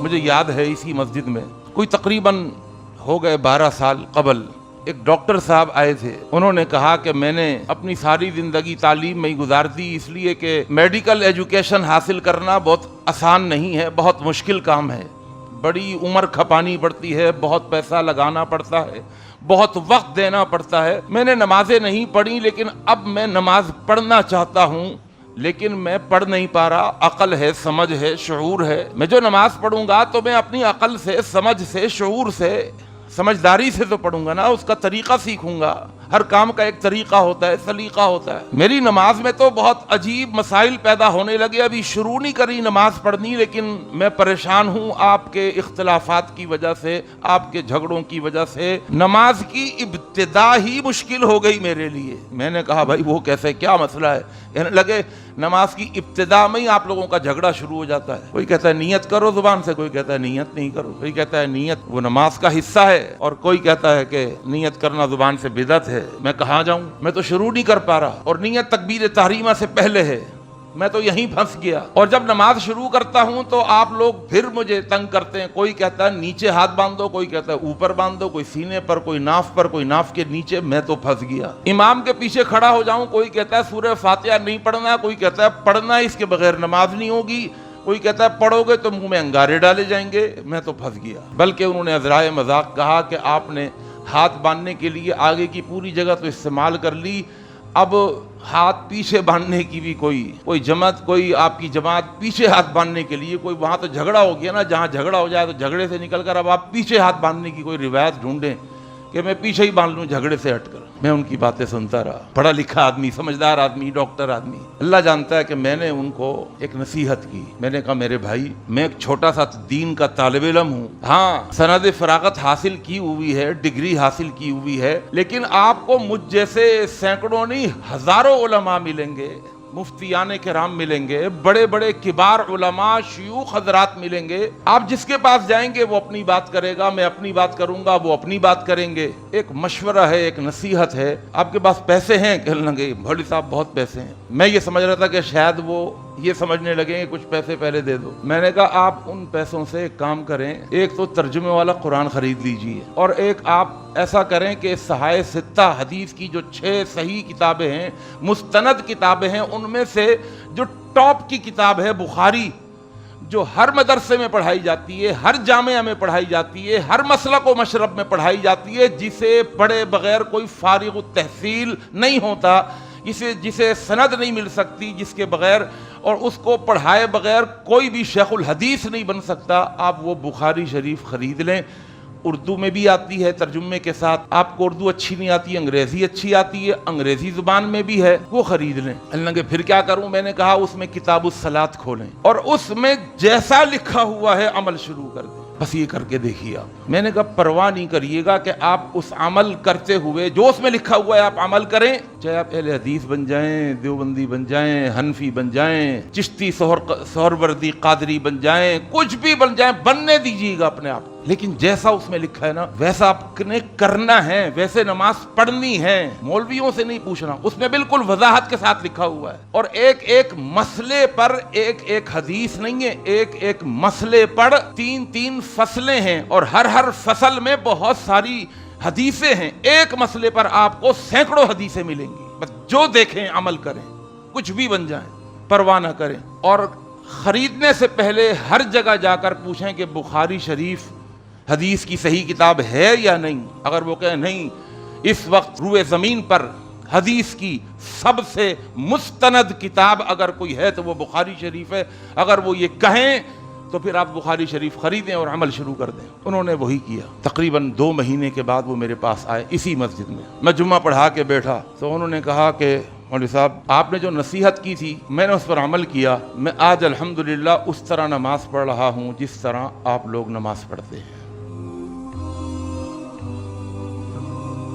مجھے یاد ہے اسی مسجد میں کوئی تقریباً ہو گئے 12 سال قبل ایک ڈاکٹر صاحب آئے تھے. انہوں نے کہا کہ میں نے اپنی ساری زندگی تعلیم میں ہی گزار دی، اس لیے کہ میڈیکل ایجوکیشن حاصل کرنا بہت آسان نہیں ہے، بہت مشکل کام ہے، بڑی عمر کھپانی پڑتی ہے، بہت پیسہ لگانا پڑتا ہے، بہت وقت دینا پڑتا ہے. میں نے نمازیں نہیں پڑھی لیکن اب میں نماز پڑھنا چاہتا ہوں، لیکن میں پڑھ نہیں پا رہا. عقل ہے، سمجھ ہے، شعور ہے. میں جو نماز پڑھوں گا تو میں اپنی عقل سے، سمجھ سے، شعور سے، سمجھداری سے تو پڑھوں گا نا، اس کا طریقہ سیکھوں گا. ہر کام کا ایک طریقہ ہوتا ہے، سلیقہ ہوتا ہے. میری نماز میں تو بہت عجیب مسائل پیدا ہونے لگے. ابھی شروع نہیں کری نماز پڑھنی لیکن میں پریشان ہوں آپ کے اختلافات کی وجہ سے، آپ کے جھگڑوں کی وجہ سے. نماز کی ابتدا ہی مشکل ہو گئی میرے لیے. میں نے کہا بھائی وہ کیسے، کیا مسئلہ ہے؟ کہنے لگے نماز کی ابتدا میں ہی آپ لوگوں کا جھگڑا شروع ہو جاتا ہے. کوئی کہتا ہے نیت کرو زبان سے، کوئی کہتا ہے نیت نہیں کرو، کوئی کہتا ہے نیت وہ نماز کا حصہ ہے، اور کوئی کہتا ہے کہ نیت کرنا زبان سے بدعت ہے. میں کہاں جاؤں؟ میں تو شروع نہیں کر پا رہا، اور نیت تکبیر تحریمہ سے پہلے ہے. میں تو یہیں پھنس گیا. اور جب نماز شروع کرتا ہوں تو آپ لوگ پھر مجھے تنگ کرتے ہیں. کوئی کہتا ہے نیچے ہاتھ باندھ دو، کوئی کہتا ہے اوپر باندھ دو، کوئی سینے پر، کوئی ناف پر، کوئی ناف کے نیچے. میں تو پھنس گیا. امام کے پیچھے کھڑا ہو جاؤں، کوئی کہتا ہے سورہ فاتحہ نہیں پڑھنا، کوئی کہتا ہے پڑھنا ہے، اس کے بغیر نماز نہیں ہوگی، کوئی کہتا ہے پڑھو گے تو منہ میں انگارے ڈالے جائیں گے. میں تو پھنس گیا. بلکہ انہوں نے عذرائے مذاق کہا کہ آپ نے ہاتھ باندھنے کے لیے آگے کی پوری جگہ تو استعمال کر لی، اب ہاتھ پیچھے باندھنے کی بھی کوئی جماعت، کوئی آپ کی جماعت پیچھے ہاتھ باندھنے کے لیے کوئی، وہاں تو جھگڑا ہو گیا نا. جہاں جھگڑا ہو جائے تو جھگڑے سے نکل کر اب آپ پیچھے ہاتھ باندھنے کی کوئی روایت ڈھونڈیں کہ میں پیچھے ہی باندھ لوں جھگڑے سے ہٹ کر. میں ان کی باتیں سنتا رہا. پڑھا لکھا آدمی، سمجھدار آدمی، ڈاکٹر آدمی. اللہ جانتا ہے کہ میں نے ان کو ایک نصیحت کی. میں نے کہا میرے بھائی، میں ایک چھوٹا سا دین کا طالب علم ہوں. ہاں سند فراغت حاصل کی ہوئی ہے، ڈگری حاصل کی ہوئی ہے، لیکن آپ کو مجھ جیسے سینکڑوں نہیں ہزاروں علماء ملیں گے، مفتیان کرام ملیں گے، بڑے بڑے کبار علماء، شیوخ حضرات ملیں گے. آپ جس کے پاس جائیں گے وہ اپنی بات کرے گا، میں اپنی بات کروں گا، وہ اپنی بات کریں گے. ایک مشورہ ہے، ایک نصیحت ہے. آپ کے پاس پیسے ہیں؟ کہنے لگے مولوی صاحب بہت پیسے ہیں. میں یہ سمجھ رہا تھا کہ شاید وہ یہ سمجھنے لگیں کہ کچھ پیسے پہلے دے دو. میں نے کہا آپ ان پیسوں سے ایک کام کریں، ایک تو ترجمے والا قرآن خرید لیجئے، اور ایک آپ ایسا کریں کہ صحائح ستہ حدیث کی جو 6 صحیح کتابیں ہیں، مستند کتابیں ہیں، ان میں سے جو ٹاپ کی کتاب ہے بخاری، جو ہر مدرسے میں پڑھائی جاتی ہے، ہر جامعہ میں پڑھائی جاتی ہے، ہر مسلک و مشرب میں پڑھائی جاتی ہے، جسے پڑھے بغیر کوئی فارغ التحصیل نہیں ہوتا، جسے سند نہیں مل سکتی، جس کے بغیر، اور اس کو پڑھائے بغیر کوئی بھی شیخ الحدیث نہیں بن سکتا. آپ وہ بخاری شریف خرید لیں. اردو میں بھی آتی ہے ترجمے کے ساتھ. آپ کو اردو اچھی نہیں آتی، انگریزی اچھی آتی ہے، انگریزی زبان میں بھی ہے، وہ خرید لیں. اللہ کہ پھر کیا کروں؟ میں نے کہا اس میں کتاب الصلاۃ کھولیں اور اس میں جیسا لکھا ہوا ہے عمل شروع کر دیں. بس یہ کر کے دیکھیے آپ. میں نے کہا پرواہ نہیں کریے گا کہ آپ اس عمل کرتے ہوئے جو اس میں لکھا ہوا ہے آپ عمل کریں، چاہے آپ اہل حدیث بن جائیں، دیوبندی بن جائیں، حنفی بن جائیں، چشتی سہروردی قادری بن جائیں، کچھ بھی بن جائیں، بننے دیجیے گا اپنے آپ. لیکن جیسا اس میں لکھا ہے نا ویسا آپ نے کرنا ہے، ویسے نماز پڑھنی ہے. مولویوں سے نہیں پوچھنا، اس میں بالکل وضاحت کے ساتھ لکھا ہوا ہے. اور ایک ایک مسئلے پر ایک حدیث نہیں ہے، ایک مسئلے پر 3 فصلیں ہیں، اور ہر فصل میں بہت ساری حدیثیں ہیں. ایک مسئلے پر آپ کو سینکڑوں حدیثیں ملیں گی. بس جو دیکھیں عمل کریں، کچھ بھی بن جائیں، پرواہ نہ کریں. اور خریدنے سے پہلے ہر جگہ جا کر پوچھیں کہ بخاری شریف حدیث کی صحیح کتاب ہے یا نہیں. اگر وہ کہیں نہیں، اس وقت روئے زمین پر حدیث کی سب سے مستند کتاب اگر کوئی ہے تو وہ بخاری شریف ہے. اگر وہ یہ کہیں تو پھر آپ بخاری شریف خریدیں اور عمل شروع کر دیں. انہوں نے وہی کیا. تقریباً 2 مہینے کے بعد وہ میرے پاس آئے اسی مسجد میں. میں جمعہ پڑھا کے بیٹھا تو انہوں نے کہا کہ مولوی صاحب آپ نے جو نصیحت کی تھی میں نے اس پر عمل کیا. میں آج الحمدللہ اس طرح نماز پڑھ رہا ہوں جس طرح آپ لوگ نماز پڑھتے ہیں.